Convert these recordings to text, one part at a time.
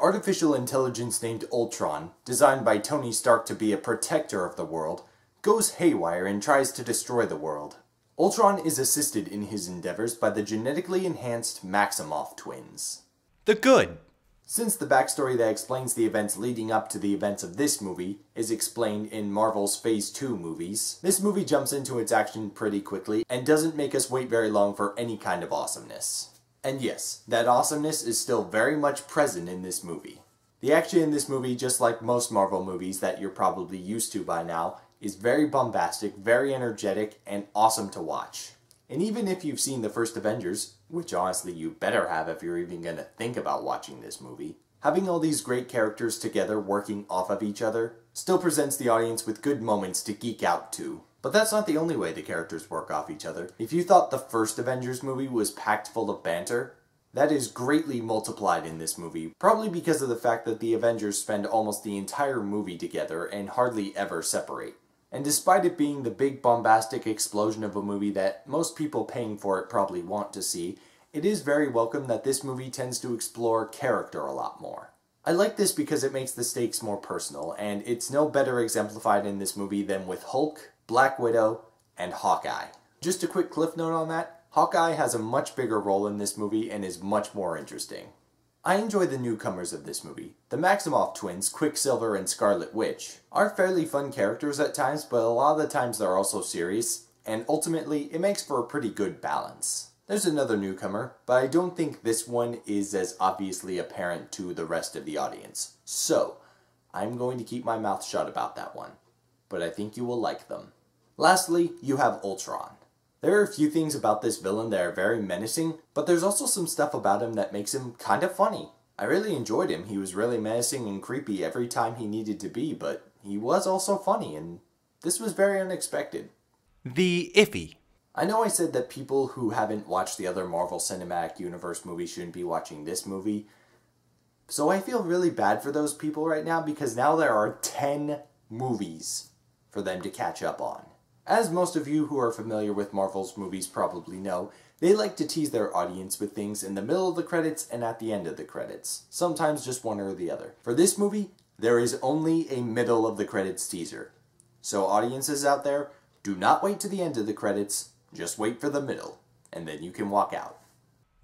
artificial intelligence named Ultron, designed by Tony Stark to be a protector of the world, goes haywire and tries to destroy the world. Ultron is assisted in his endeavors by the genetically enhanced Maximoff twins. The good. Since the backstory that explains the events leading up to the events of this movie is explained in Marvel's Phase 2 movies, this movie jumps into its action pretty quickly and doesn't make us wait very long for any kind of awesomeness. And yes, that awesomeness is still very much present in this movie. The action in this movie, just like most Marvel movies that you're probably used to by now, is very bombastic, very energetic, and awesome to watch. And even if you've seen the first Avengers, which honestly you better have if you're even gonna think about watching this movie, having all these great characters together working off of each other still presents the audience with good moments to geek out to. But that's not the only way the characters work off each other. If you thought the first Avengers movie was packed full of banter, that is greatly multiplied in this movie, probably because of the fact that the Avengers spend almost the entire movie together and hardly ever separate. And despite it being the big bombastic explosion of a movie that most people paying for it probably want to see, it is very welcome that this movie tends to explore character a lot more. I like this because it makes the stakes more personal, and it's no better exemplified in this movie than with Hulk, Black Widow, and Hawkeye. Just a quick cliff note on that, Hawkeye has a much bigger role in this movie and is much more interesting. I enjoy the newcomers of this movie. The Maximoff twins, Quicksilver and Scarlet Witch, are fairly fun characters at times, but a lot of the times they're also serious, and ultimately it makes for a pretty good balance. There's another newcomer, but I don't think this one is as obviously apparent to the rest of the audience. So, I'm going to keep my mouth shut about that one. But I think you will like them. Lastly, you have Ultron. There are a few things about this villain that are very menacing, but there's also some stuff about him that makes him kind of funny. I really enjoyed him. He was really menacing and creepy every time he needed to be, but he was also funny, and this was very unexpected. The iffy. I know I said that people who haven't watched the other Marvel Cinematic Universe movies shouldn't be watching this movie, so I feel really bad for those people right now because now there are 10 movies for them to catch up on. As most of you who are familiar with Marvel's movies probably know, they like to tease their audience with things in the middle of the credits and at the end of the credits. Sometimes just one or the other. For this movie, there is only a middle of the credits teaser. So audiences out there, do not wait to the end of the credits, just wait for the middle, and then you can walk out.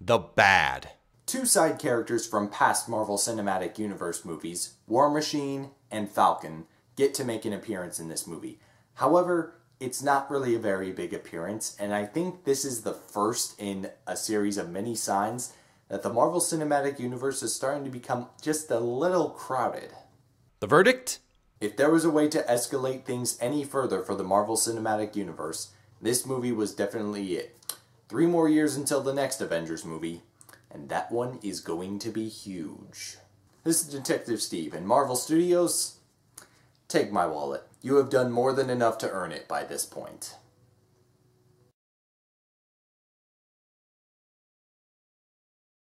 The bad. Two side characters from past Marvel Cinematic Universe movies, War Machine and Falcon, get to make an appearance in this movie. However, it's not really a very big appearance, and I think this is the first in a series of many signs that the Marvel Cinematic Universe is starting to become just a little crowded. The verdict? If there was a way to escalate things any further for the Marvel Cinematic Universe, this movie was definitely it. 3 more years until the next Avengers movie, and that one is going to be huge. This is Detective Steve, and Marvel Studios, take my wallet. You have done more than enough to earn it by this point.